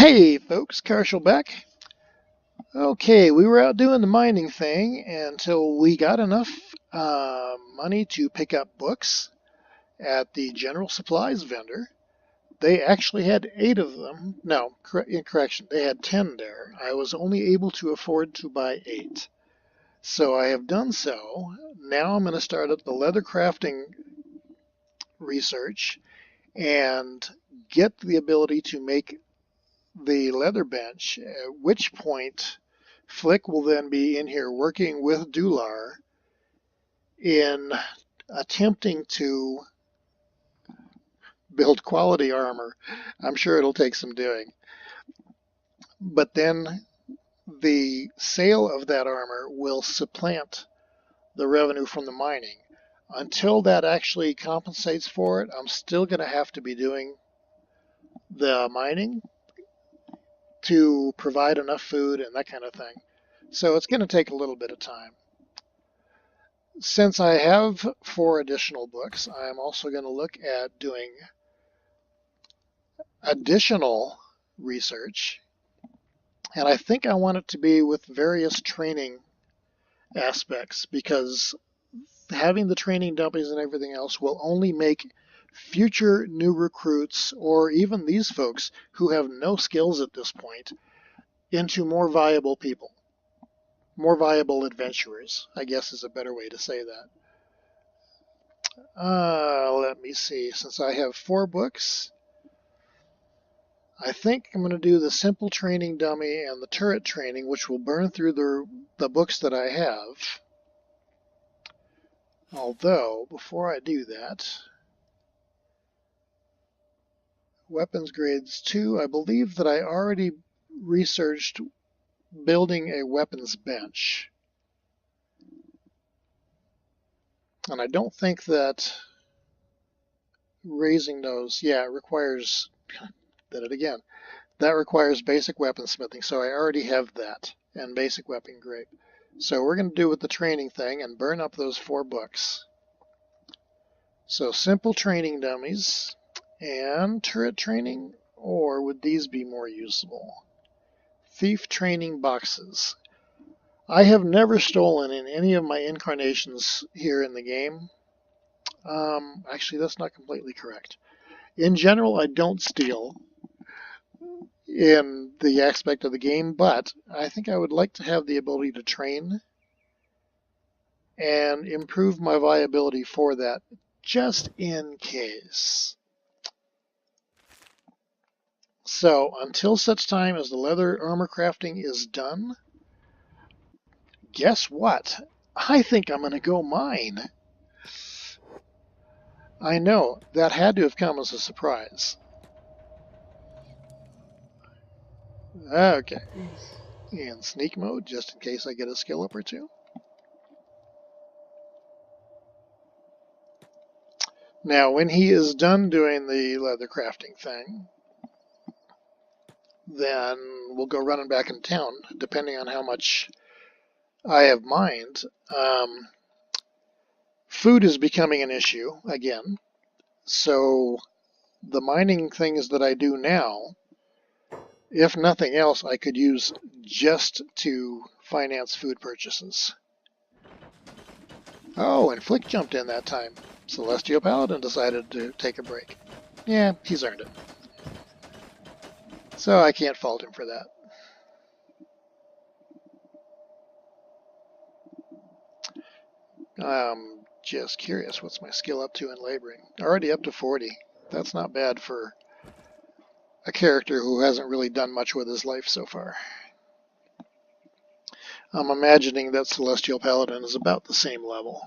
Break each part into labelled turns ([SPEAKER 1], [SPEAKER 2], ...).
[SPEAKER 1] Hey folks, Karshel back. Okay, we were out doing the mining thing until we got enough money to pick up books at the general supplies vendor. They actually had 8 of them. No, correction, they had 10 there. I was only able to afford to buy 8. So I have done so. Now I'm going to start up the leather crafting research and get the ability to make the leather bench, at which point Flick will then be in here working with Dular in attempting to build quality armor. I'm sure it'll take some doing. But then the sale of that armor will supplant the revenue from the mining. Until that actually compensates for it, I'm still going to have to be doing the mining to provide enough food and that kind of thing. So it's going to take a little bit of time. Since I have 4 additional books, I'm also going to look at doing additional research. And I think I want it to be with various training aspects, because having the training dummies and everything else will only make future new recruits, or even these folks who have no skills at this point, into more viable people. More viable adventurers, I guess is a better way to say that. Let me see. Since I have 4 books, I think I'm going to do the simple training dummy and the turret training, which will burn through the books that I have. Although, before I do that, weapons grades 2, I believe that I already researched building a weapons bench. And I don't think that raising those, yeah, it requires, did it again, that requires basic weaponsmithing, so I already have that, and basic weapon grade. So we're going to do with the training thing and burn up those 4 books. So simple training dummies and turret training, or would these be more usable? Thief training boxes. I have never stolen in any of my incarnations here in the game. Actually, that's not completely correct. In general, I don't steal in the aspect of the game, but I think I would like to have the ability to train and improve my viability for that, just in case. So until such time as the leather armor crafting is done, guess what? I think I'm going to go mine. I know, that had to have come as a surprise. Okay. In sneak mode, just in case I get a skill up or 2. Now, when he is done doing the leather crafting thing, then we'll go running back in town, depending on how much I have mined. Food is becoming an issue again, so the mining things that I do now, if nothing else, I could use just to finance food purchases. Oh, and Flick jumped in that time. Celestial Paladin decided to take a break. Yeah, he's earned it. So I can't fault him for that. Just curious, what's my skill up to in laboring? Already up to 40. That's not bad for a character who hasn't really done much with his life so far. I'm imagining that Celestial Paladin is about the same level.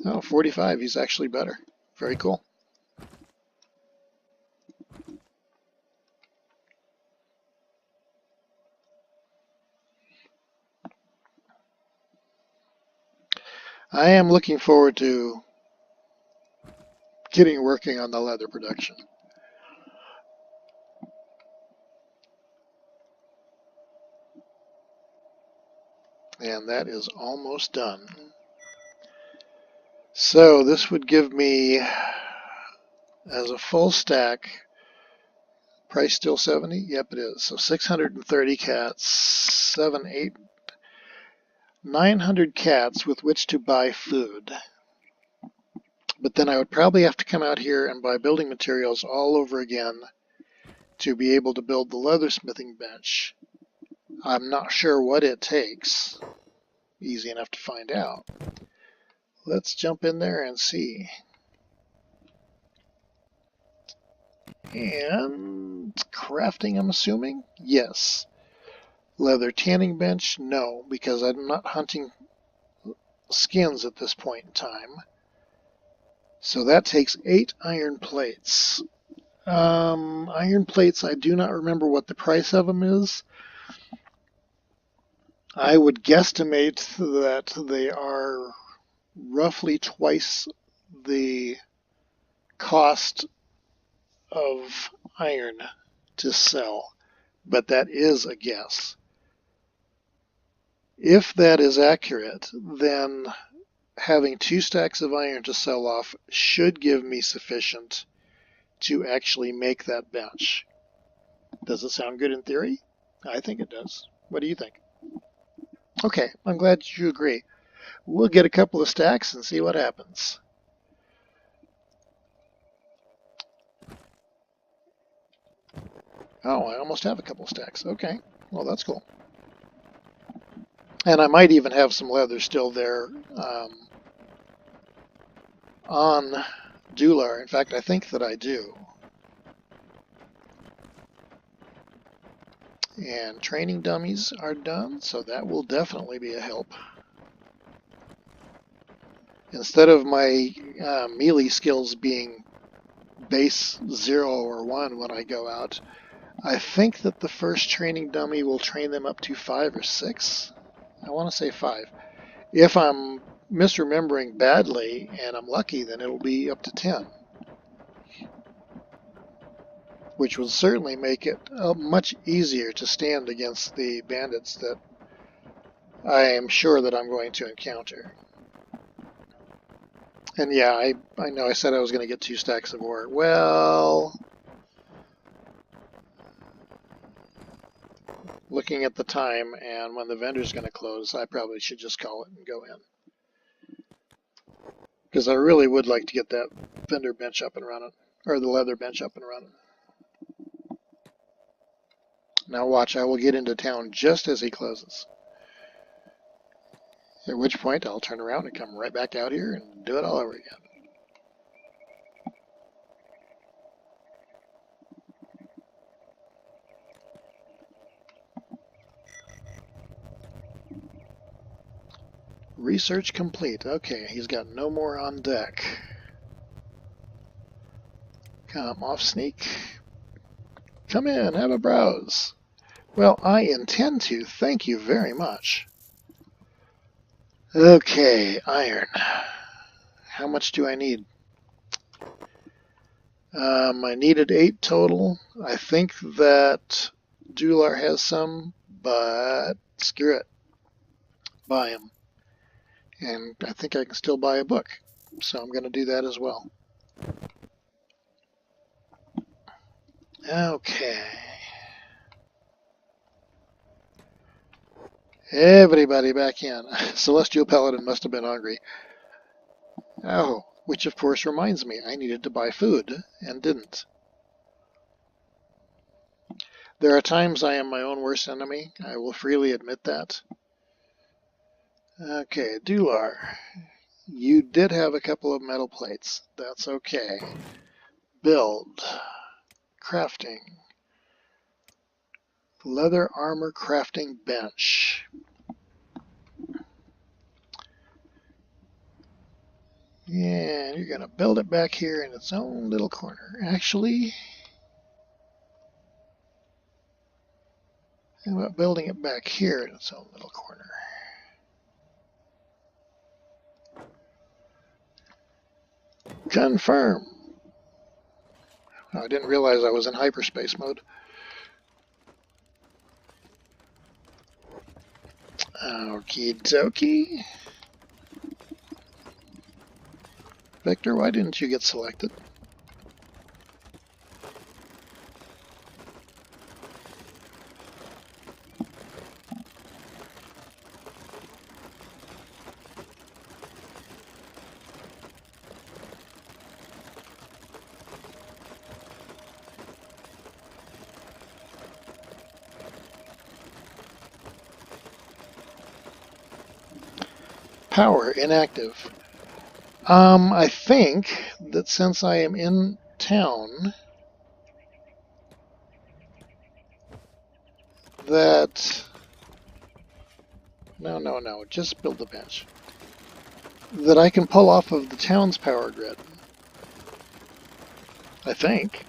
[SPEAKER 1] Oh, 45. He's actually better. Very cool. I am looking forward to getting working on the leather production. And that is almost done. So this would give me as a full stack. Price still 70? Yep, it is. So 630 cats, 7, 8, 900 cats with which to buy food. But then I would probably have to come out here and buy building materials all over again to be able to build the leathersmithing bench. I'm not sure what it takes. Easy enough to find out. Let's jump in there and see. And crafting, I'm assuming? Yes. Leather tanning bench? No, because I'm not hunting skins at this point in time. So that takes 8 iron plates. Iron plates, I do not remember what the price of them is. I would guesstimate that they are roughly twice the cost of iron to sell, but that is a guess. If that is accurate, then having 2 stacks of iron to sell off should give me sufficient to actually make that bench. Does it sound good in theory? I think it does. What do you think? Okay, I'm glad you agree. We'll get a couple of stacks and see what happens. Oh, I almost have a couple of stacks. Okay, well that's cool. And I might even have some leather still there on Dular. In fact, I think that I do. And training dummies are done, so that will definitely be a help. Instead of my melee skills being base 0 or 1 when I go out, I think that the first training dummy will train them up to 5 or 6. I want to say 5. If I'm misremembering badly and I'm lucky, then it'll be up to 10. Which will certainly make it much easier to stand against the bandits that I am sure that I'm going to encounter. And yeah, I know I said I was going to get 2 stacks of ore. Well, looking at the time and when the vendor's going to close, I probably should just call it and go in. Because I really would like to get that vendor bench up and running, or the leather bench up and running. Now watch, I will get into town just as he closes. At which point I'll turn around and come right back out here and do it all over again. Research complete. Okay, he's got no more on deck. Come off, sneak. Come in, have a browse. Well, I intend to. Thank you very much. Okay, iron. How much do I need? I needed 8 total. I think that Dular has some, but screw it. Buy him. And I think I can still buy a book. So I'm going to do that as well. Okay. Everybody back in. Celestial Paladin must have been hungry. Oh, which of course reminds me, I needed to buy food and didn't. There are times I am my own worst enemy. I will freely admit that. Okay, Dular. You did have a couple of metal plates. That's okay. Build. Crafting. Leather armor crafting bench. Yeah, you're going to build it back here in its own little corner. Actually, how about building it back here in its own little corner? Confirm. Oh, I didn't realize I was in hyperspace mode. Okie dokie. Victor, why didn't you get selected? Power inactive. I think that since I am in town, that... No, just build the bench. That I can pull off of the town's power grid. I think.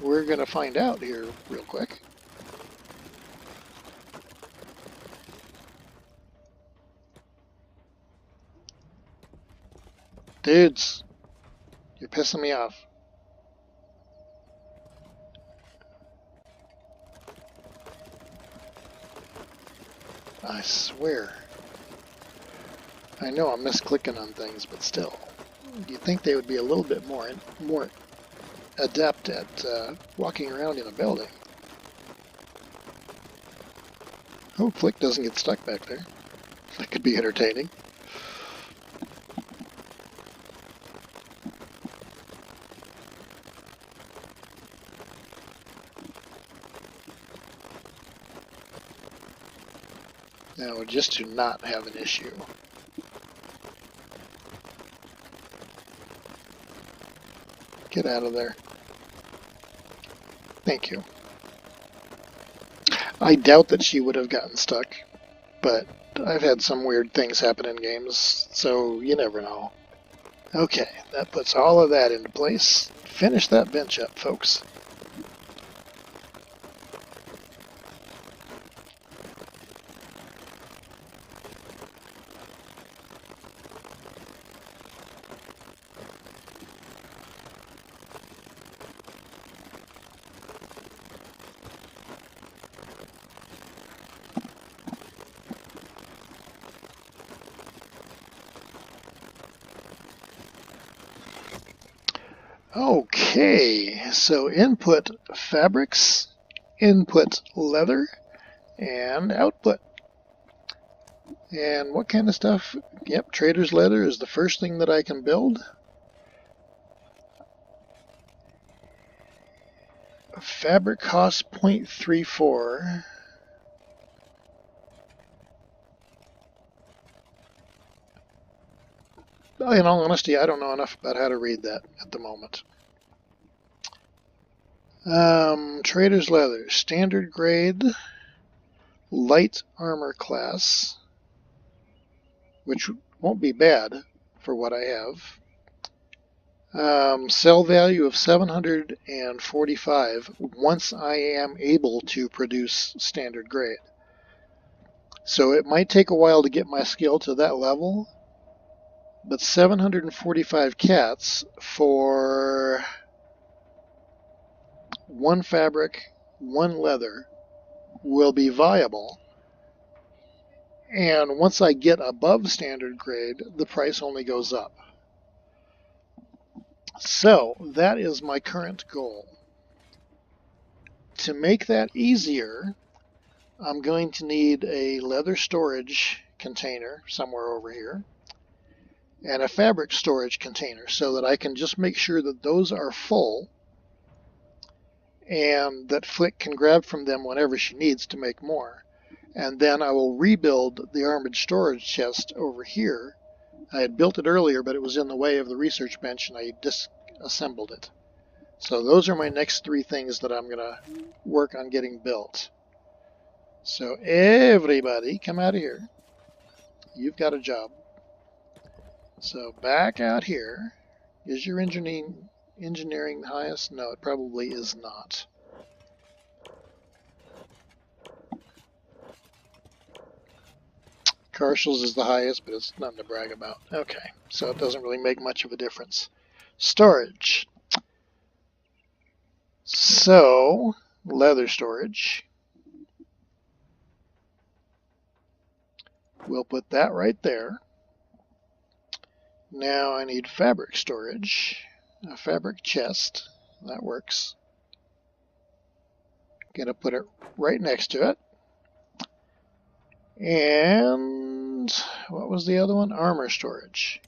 [SPEAKER 1] We're going to find out here real quick. Dudes, you're pissing me off. I swear. I know I'm misclicking on things, but still. You'd think they would be a little bit more adept at walking around in a building. Oh, Flick doesn't get stuck back there. That could be entertaining. Now, just to not have an issue. Get out of there. Thank you. I doubt that she would have gotten stuck, but I've had some weird things happen in games, so you never know. Okay, that puts all of that into place. Finish that bench up, folks. Okay, so input fabrics, input leather, and output. And what kind of stuff? Yep, trader's leather is the first thing that I can build. Fabric costs 0.34. In all honesty, I don't know enough about how to read that at the moment. Trader's leather, standard grade, light armor class, which won't be bad for what I have. Sell value of 745 once I am able to produce standard grade. So it might take a while to get my skill to that level, but 745 cats for one fabric, one leather will be viable. And once I get above standard grade, the price only goes up. So that is my current goal. To make that easier, I'm going to need a leather storage container somewhere over here and a fabric storage container so that I can just make sure that those are full and that Flick can grab from them whenever she needs to make more. And then I will rebuild the armored storage chest over here. I had built it earlier, but it was in the way of the research bench, and I disassembled it. So those are my next three things that I'm going to work on getting built. So everybody, come out of here. You've got a job. So back out here. Is your engineering the highest? No, it probably is not. Karshel's is the highest, but it's nothing to brag about. Okay, so it doesn't really make much of a difference. Storage. So, leather storage. We'll put that right there. Now I need fabric storage. A fabric chest. That works. Gonna put it right next to it. And what was the other one? Armor storage.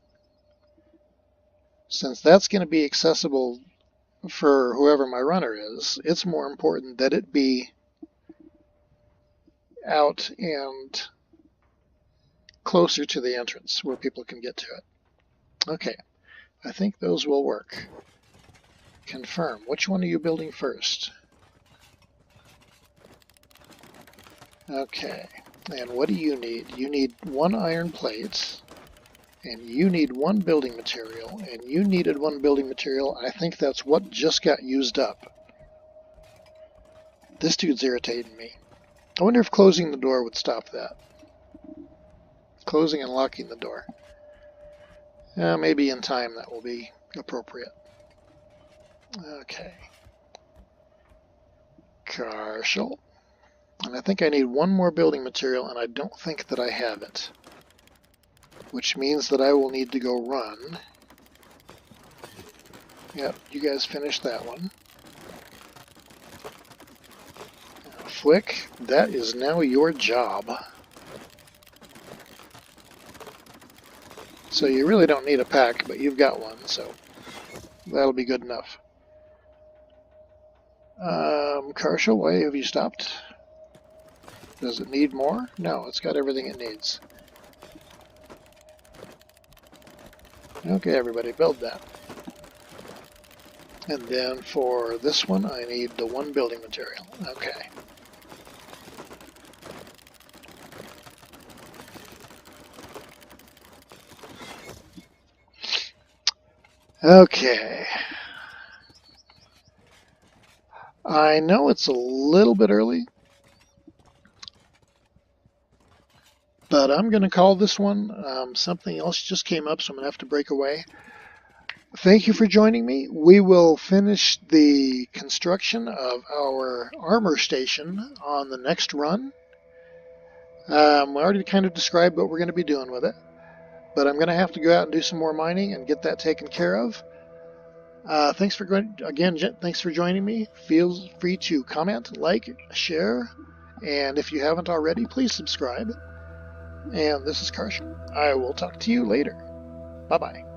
[SPEAKER 1] Since that's going to be accessible for whoever my runner is, it's more important that it be out and closer to the entrance where people can get to it. Okay, I think those will work. Confirm. Which one are you building first? Okay, and what do you need? You need 1 iron plate, and you need 1 building material, and you needed 1 building material. I think that's what just got used up. This dude's irritating me. I wonder if closing the door would stop that. Closing and locking the door. Maybe in time that will be appropriate. Okay. Karshel. And I think I need 1 more building material, and I don't think that I have it. Which means that I will need to go run. Yep, you guys finished that one. Flick, that is now your job. So you really don't need a pack, but you've got one, so that'll be good enough. Karshel, why have you stopped? Does it need more? No, it's got everything it needs. Okay, everybody, build that. And then for this one, I need the 1 building material. Okay. Okay. I know it's a little bit early, but I'm going to call this one. Something else just came up, so I'm going to have to break away. Thank you for joining me. We will finish the construction of our armor station on the next run. We already kind of described what we're going to be doing with it, but I'm going to have to go out and do some more mining and get that taken care of. Thanks for joining me. Feel free to comment, like, share, and if you haven't already, please subscribe. And this is Karshel. I will talk to you later. Bye-bye.